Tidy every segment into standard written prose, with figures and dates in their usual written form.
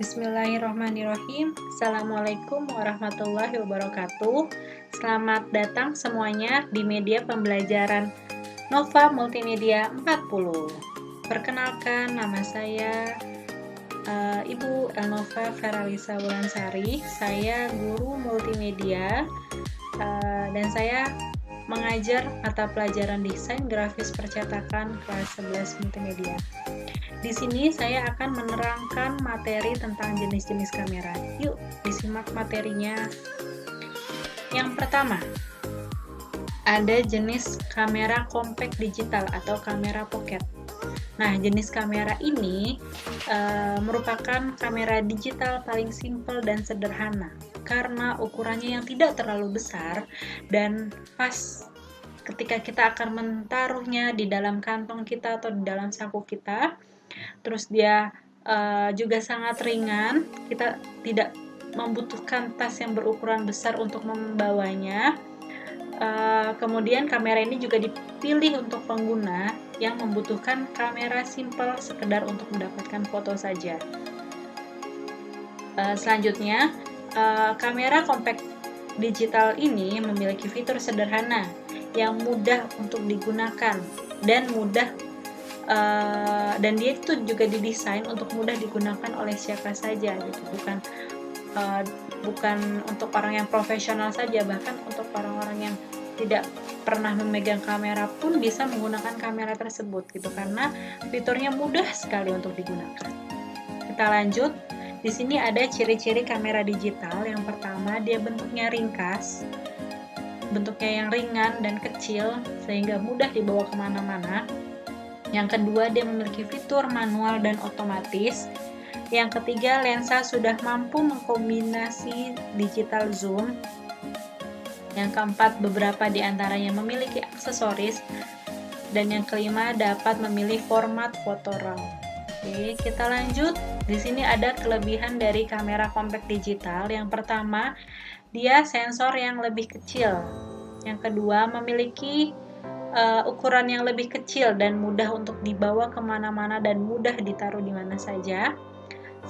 Bismillahirrahmanirrahim. Assalamualaikum warahmatullahi wabarakatuh. Selamat datang semuanya di media pembelajaran Nova Multimedia 40. Perkenalkan, nama saya Ibu Elnova Feralisa Wulansari. Saya guru multimedia dan saya mengajar mata pelajaran desain grafis percetakan kelas 11 multimedia. Di sini saya akan menerangkan materi tentang jenis-jenis kamera. Yuk, disimak materinya. Yang pertama, ada jenis kamera compact digital atau kamera pocket. Nah, jenis kamera ini merupakan kamera digital paling simpel dan sederhana karena ukurannya yang tidak terlalu besar dan pas ketika kita akan menaruhnya di dalam kantong kita atau di dalam saku kita. Terus dia juga sangat ringan, kita tidak membutuhkan tas yang berukuran besar untuk membawanya. Kemudian kamera ini juga dipilih untuk pengguna yang membutuhkan kamera simple sekedar untuk mendapatkan foto saja. Selanjutnya, kamera compact digital ini memiliki fitur sederhana yang mudah untuk digunakan dan dan dia itu juga didesain untuk mudah digunakan oleh siapa saja gitu, bukan untuk orang yang profesional saja, bahkan untuk orang-orang yang tidak pernah memegang kamera pun bisa menggunakan kamera tersebut gitu, karena fiturnya mudah sekali untuk digunakan. Kita lanjut. Di sini ada ciri-ciri kamera digital. Yang pertama, dia bentuknya ringkas, bentuknya yang ringan dan kecil sehingga mudah dibawa kemana-mana. Yang kedua, dia memiliki fitur manual dan otomatis. Yang ketiga, lensa sudah mampu mengkombinasi digital zoom. Yang keempat, beberapa di antaranya memiliki aksesoris. Dan yang kelima, dapat memilih format foto RAW. Oke, kita lanjut. Di sini ada kelebihan dari kamera compact digital. Yang pertama, dia sensor yang lebih kecil. Yang kedua, memiliki ukuran yang lebih kecil dan mudah untuk dibawa kemana-mana dan mudah ditaruh di mana saja.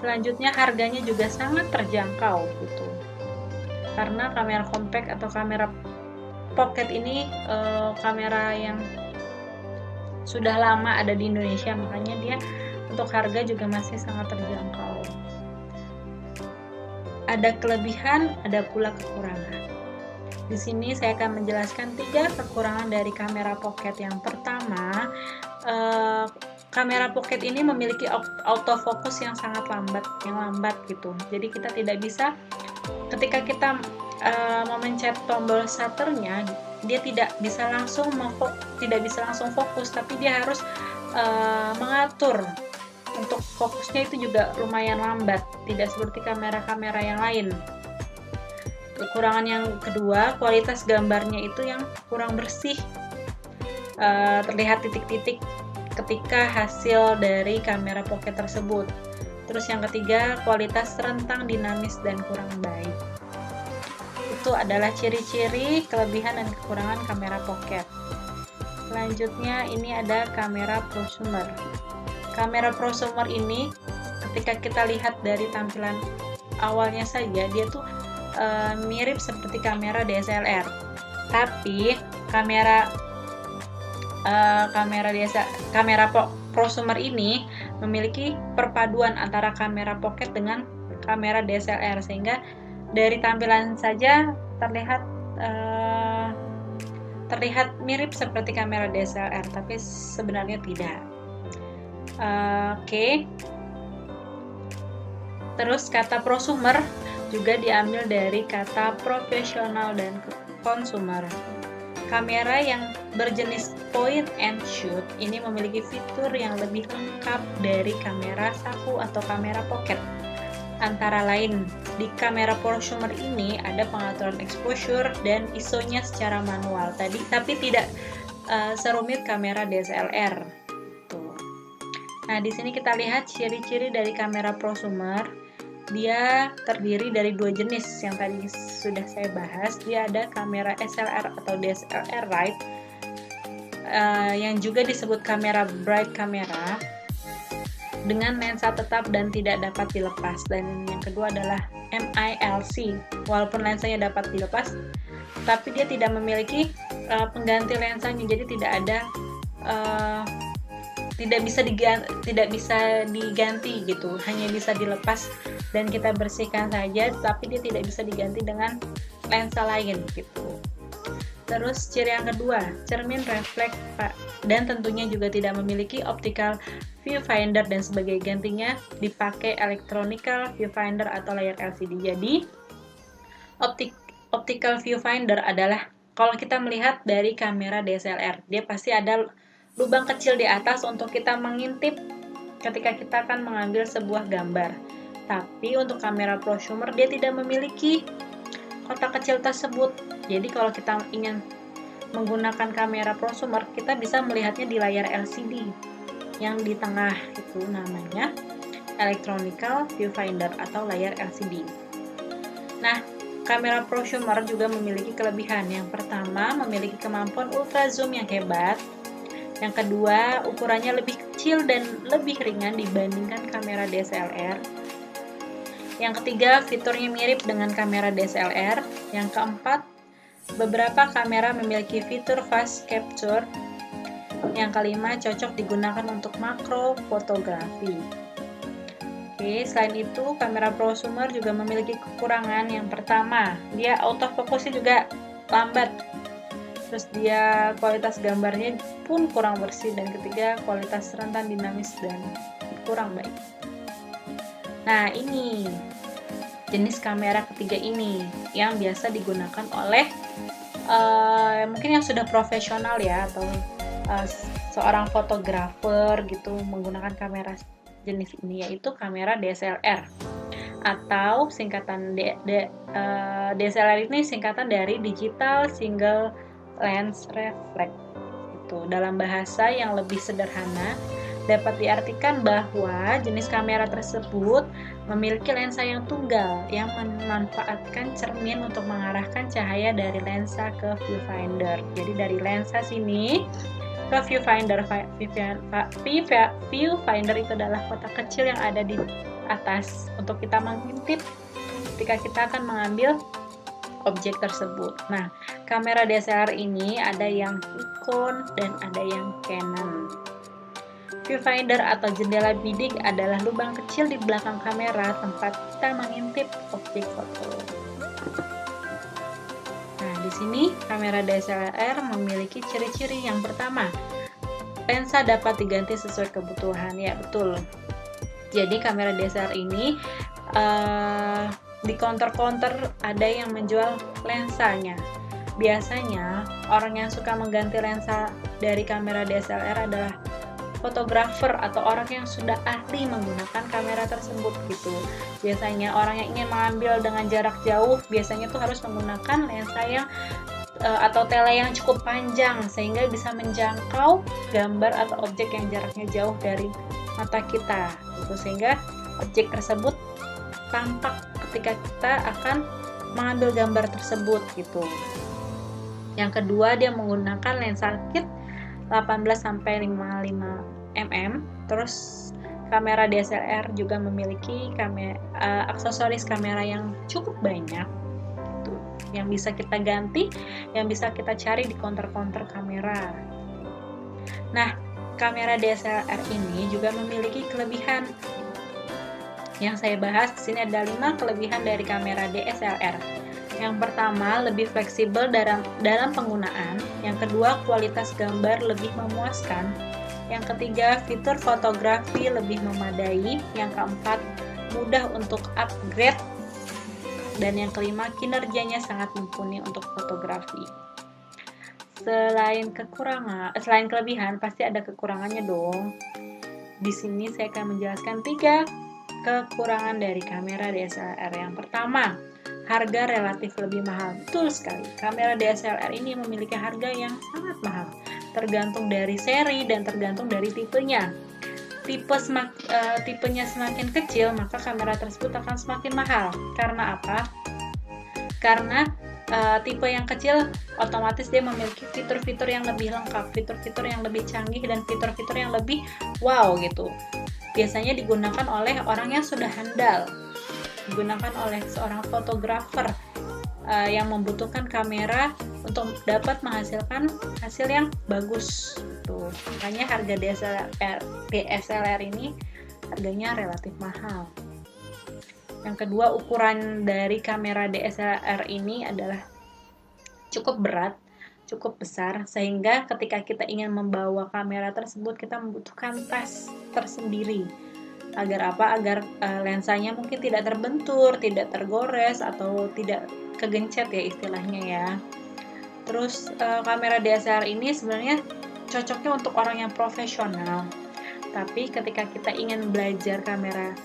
Selanjutnya, harganya juga sangat terjangkau gitu. Karena kamera compact atau kamera pocket ini kamera yang sudah lama ada di Indonesia, makanya dia untuk harga juga masih sangat terjangkau. Ada kelebihan, ada pula kekurangan. Di sini saya akan menjelaskan 3 kekurangan dari kamera pocket. Yang pertama, kamera pocket ini memiliki autofocus yang sangat lambat gitu. Jadi kita tidak bisa, ketika kita memencet tombol shutternya, dia tidak bisa langsung fokus, tapi dia harus mengatur. Untuk fokusnya itu juga lumayan lambat, tidak seperti kamera-kamera yang lain. Kekurangan yang kedua, kualitas gambarnya itu yang kurang bersih, terlihat titik-titik ketika hasil dari kamera pocket tersebut. Terus yang ketiga, kualitas rentang dinamis dan kurang baik. Itu adalah ciri-ciri kelebihan dan kekurangan kamera pocket. Selanjutnya ini ada kamera prosumer. Kamera prosumer ini ketika kita lihat dari tampilan awalnya saja, dia tuh mirip seperti kamera DSLR, tapi kamera prosumer ini memiliki perpaduan antara kamera pocket dengan kamera DSLR, sehingga dari tampilan saja terlihat mirip seperti kamera DSLR, tapi sebenarnya tidak. Oke. Terus kata prosumer juga diambil dari kata profesional dan consumer. Kamera yang berjenis point and shoot ini memiliki fitur yang lebih lengkap dari kamera saku atau kamera pocket. Antara lain, di kamera prosumer ini ada pengaturan exposure dan ISO-nya secara manual tapi tidak serumit kamera DSLR. Tuh. Nah, di sini kita lihat ciri-ciri dari kamera prosumer. Dia terdiri dari 2 jenis yang tadi sudah saya bahas. Dia ada kamera SLR atau DSLR right, yang juga disebut kamera bright camera. dengan lensa tetap dan tidak dapat dilepas. Dan yang kedua adalah MILC, walaupun lensanya dapat dilepas tapi dia tidak memiliki pengganti lensanya, jadi tidak ada tidak bisa diganti gitu, hanya bisa dilepas dan kita bersihkan saja, tapi dia tidak bisa diganti dengan lensa lain gitu. Terus ciri yang kedua, cermin refleks dan tentunya juga tidak memiliki optical viewfinder dan sebagai gantinya dipakai electronical viewfinder atau layar LCD. Jadi optical viewfinder adalah kalau kita melihat dari kamera DSLR, dia pasti ada lubang kecil di atas untuk kita mengintip ketika kita akan mengambil sebuah gambar. Tapi untuk kamera prosumer dia tidak memiliki kotak kecil tersebut. Jadi kalau kita ingin menggunakan kamera prosumer, kita bisa melihatnya di layar LCD yang di tengah, itu namanya electronical viewfinder atau layar LCD. Nah, kamera prosumer juga memiliki kelebihan. Yang pertama, memiliki kemampuan ultra zoom yang hebat. Yang kedua, ukurannya lebih kecil dan lebih ringan dibandingkan kamera DSLR. Yang ketiga, fiturnya mirip dengan kamera DSLR. Yang keempat, beberapa kamera memiliki fitur fast capture. Yang kelima, cocok digunakan untuk makro fotografi. Oke, selain itu, kamera prosumer juga memiliki kekurangan. Yang pertama, dia autofocusnya juga lambat. Terus dia kualitas gambarnya pun kurang bersih. Dan ketiga, kualitas rentan dinamis dan kurang baik. Nah, ini jenis kamera ketiga ini yang biasa digunakan oleh mungkin yang sudah profesional ya, atau seorang fotografer gitu menggunakan kamera jenis ini, yaitu kamera DSLR atau singkatan DSLR ini singkatan dari Digital Single Lens Reflex. Itu dalam bahasa yang lebih sederhana dapat diartikan bahwa jenis kamera tersebut memiliki lensa yang tunggal yang memanfaatkan cermin untuk mengarahkan cahaya dari lensa ke viewfinder. Jadi dari lensa sini ke viewfinder. Viewfinder itu adalah kotak kecil yang ada di atas untuk kita mengintip ketika kita akan mengambil objek tersebut. Nah, kamera DSLR ini ada yang Nikon dan ada yang Canon. Viewfinder atau jendela bidik adalah lubang kecil di belakang kamera tempat kita mengintip objek foto. Nah, di sini kamera DSLR memiliki ciri-ciri. Yang pertama, lensa dapat diganti sesuai kebutuhan. Ya, betul. Jadi kamera DSLR ini di counter-counter ada yang menjual lensanya. Biasanya orang yang suka mengganti lensa dari kamera DSLR adalah fotografer atau orang yang sudah ahli menggunakan kamera tersebut gitu. Biasanya orang yang ingin mengambil dengan jarak jauh biasanya tuh harus menggunakan lensa yang atau tele yang cukup panjang sehingga bisa menjangkau gambar atau objek yang jaraknya jauh dari mata kita gitu, sehingga objek tersebut tampak ketika kita akan mengambil gambar tersebut gitu. Yang kedua, dia menggunakan lensa kit 18-55 mm. Terus kamera DSLR juga memiliki aksesoris kamera yang cukup banyak gitu, yang bisa kita ganti, yang bisa kita cari di counter-counter kamera. Nah, kamera DSLR ini juga memiliki kelebihan. Yang saya bahas di sini ada 5 kelebihan dari kamera DSLR. Yang pertama, lebih fleksibel dalam penggunaan. Yang kedua, kualitas gambar lebih memuaskan. Yang ketiga, fitur fotografi lebih memadai. Yang keempat, mudah untuk upgrade. Dan yang kelima, kinerjanya sangat mumpuni untuk fotografi. Selain kelebihan, pasti ada kekurangannya dong. Di sini saya akan menjelaskan 3 kekurangan dari kamera DSLR. Yang pertama, harga relatif lebih mahal. Betul sekali, kamera DSLR ini memiliki harga yang sangat mahal, tergantung dari seri dan tergantung dari tipenya. Tipenya semakin kecil, maka kamera tersebut akan semakin mahal. Karena apa? Karena tipe yang kecil otomatis dia memiliki fitur-fitur yang lebih lengkap, fitur-fitur yang lebih canggih, dan fitur-fitur yang lebih wow gitu. biasanya digunakan oleh orang yang sudah handal, digunakan oleh seorang fotografer yang membutuhkan kamera untuk dapat menghasilkan hasil yang bagus. Tuh, makanya harga DSLR ini harganya relatif mahal. Yang kedua, ukuran dari kamera DSLR ini adalah cukup berat, cukup besar, sehingga ketika kita ingin membawa kamera tersebut kita membutuhkan tas tersendiri. Agar apa? Agar lensanya mungkin tidak terbentur, tidak tergores, atau tidak kegencet ya istilahnya ya. Terus kamera DSLR ini sebenarnya cocoknya untuk orang yang profesional. Tapi ketika kita ingin belajar kamera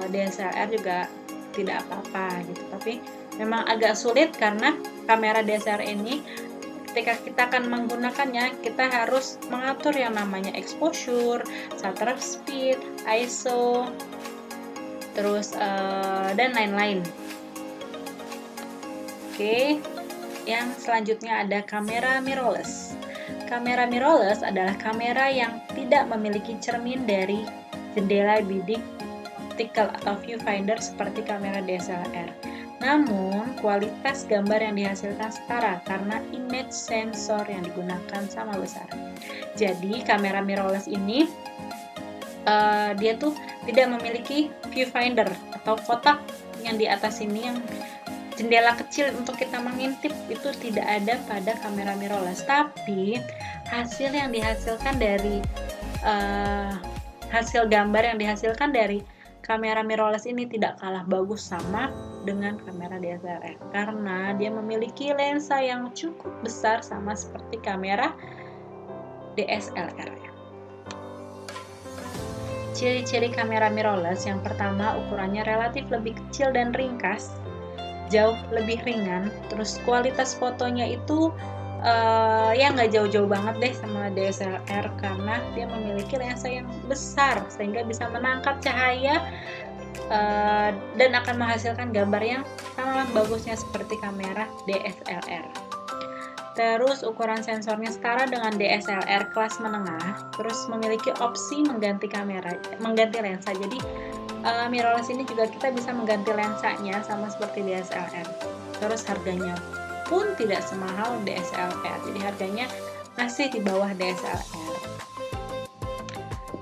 DSLR juga tidak apa-apa gitu. Tapi memang agak sulit karena kamera DSLR ini ketika kita akan menggunakannya, kita harus mengatur yang namanya exposure, shutter speed, ISO, terus dan lain-lain. Oke, yang selanjutnya ada kamera mirrorless. Kamera mirrorless adalah kamera yang tidak memiliki cermin dari jendela bidik optical atau viewfinder seperti kamera DSLR. Namun, kualitas gambar yang dihasilkan setara karena image sensor yang digunakan sama besar. Jadi, kamera mirrorless ini dia tuh tidak memiliki viewfinder atau kotak yang di atas ini yang jendela kecil untuk kita mengintip, itu tidak ada pada kamera mirrorless. Tapi hasil yang dihasilkan dari hasil gambar yang dihasilkan dari kamera mirrorless ini tidak kalah bagus sama dengan kamera DSLR karena dia memiliki lensa yang cukup besar sama seperti kamera DSLR. Ciri-ciri kamera mirrorless yang pertama, ukurannya relatif lebih kecil dan ringkas, jauh lebih ringan, terus kualitas fotonya itu ya nggak jauh-jauh banget deh sama DSLR karena dia memiliki lensa yang besar sehingga bisa menangkap cahaya dan akan menghasilkan gambar yang sama bagusnya seperti kamera DSLR. Terus ukuran sensornya setara dengan DSLR kelas menengah, terus memiliki opsi mengganti lensa. Jadi mirrorless ini juga kita bisa mengganti lensanya sama seperti DSLR. Terus harganya pun tidak semahal DSLR, jadi harganya masih di bawah DSLR.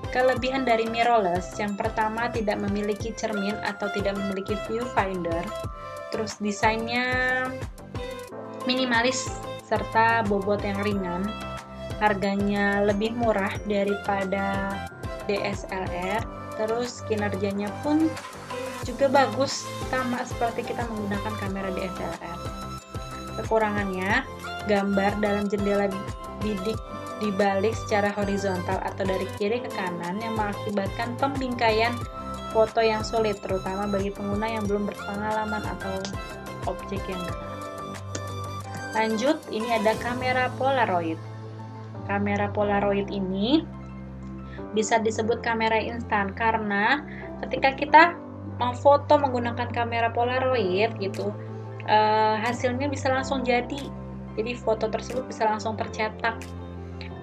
Kelebihan dari mirrorless, yang pertama tidak memiliki cermin atau tidak memiliki viewfinder, terus desainnya minimalis serta bobot yang ringan, harganya lebih murah daripada DSLR, terus kinerjanya pun juga bagus sama seperti kita menggunakan kamera DSLR. Kekurangannya, gambar dalam jendela bidik dibalik secara horizontal atau dari kiri ke kanan yang mengakibatkan pembingkaian foto yang sulit, terutama bagi pengguna yang belum berpengalaman atau objek yang berat. Lanjut, ini ada kamera Polaroid. Kamera Polaroid ini bisa disebut kamera instan karena ketika kita mau foto menggunakan kamera Polaroid gitu, hasilnya bisa langsung jadi foto tersebut bisa langsung tercetak,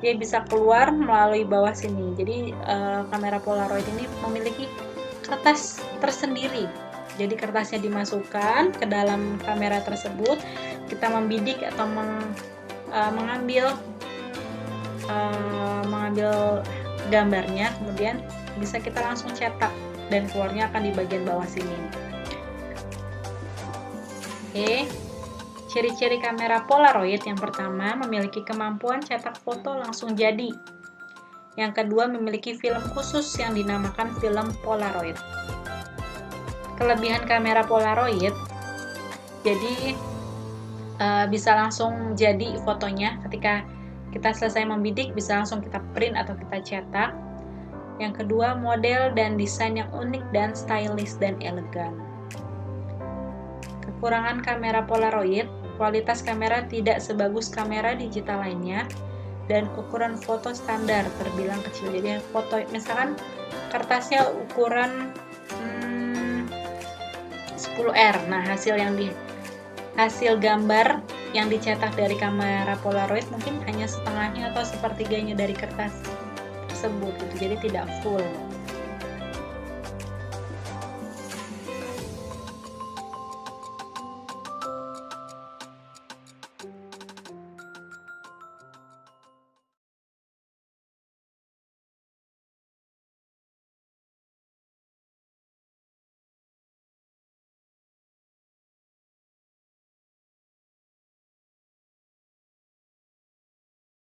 dia bisa keluar melalui bawah sini. Jadi kamera Polaroid ini memiliki kertas tersendiri, jadi kertasnya dimasukkan ke dalam kamera tersebut, kita membidik atau mengambil gambarnya, kemudian bisa kita langsung cetak dan keluarnya akan di bagian bawah sini. Oke, ciri-ciri kamera Polaroid yang pertama memiliki kemampuan cetak foto langsung jadi. Yang kedua memiliki film khusus yang dinamakan film Polaroid. Kelebihan kamera Polaroid, jadi bisa langsung jadi fotonya ketika kita selesai membidik, bisa langsung kita print atau kita cetak. Yang kedua, model dan desain yang unik dan stylish dan elegan. Kekurangan kamera Polaroid, kualitas kamera tidak sebagus kamera digital lainnya, dan ukuran foto standar terbilang kecil. Jadi foto misalkan kertasnya ukuran 10R. Nah, hasil gambar yang dicetak dari kamera Polaroid mungkin hanya setengahnya atau sepertiganya dari kertas tersebut gitu. Jadi tidak full.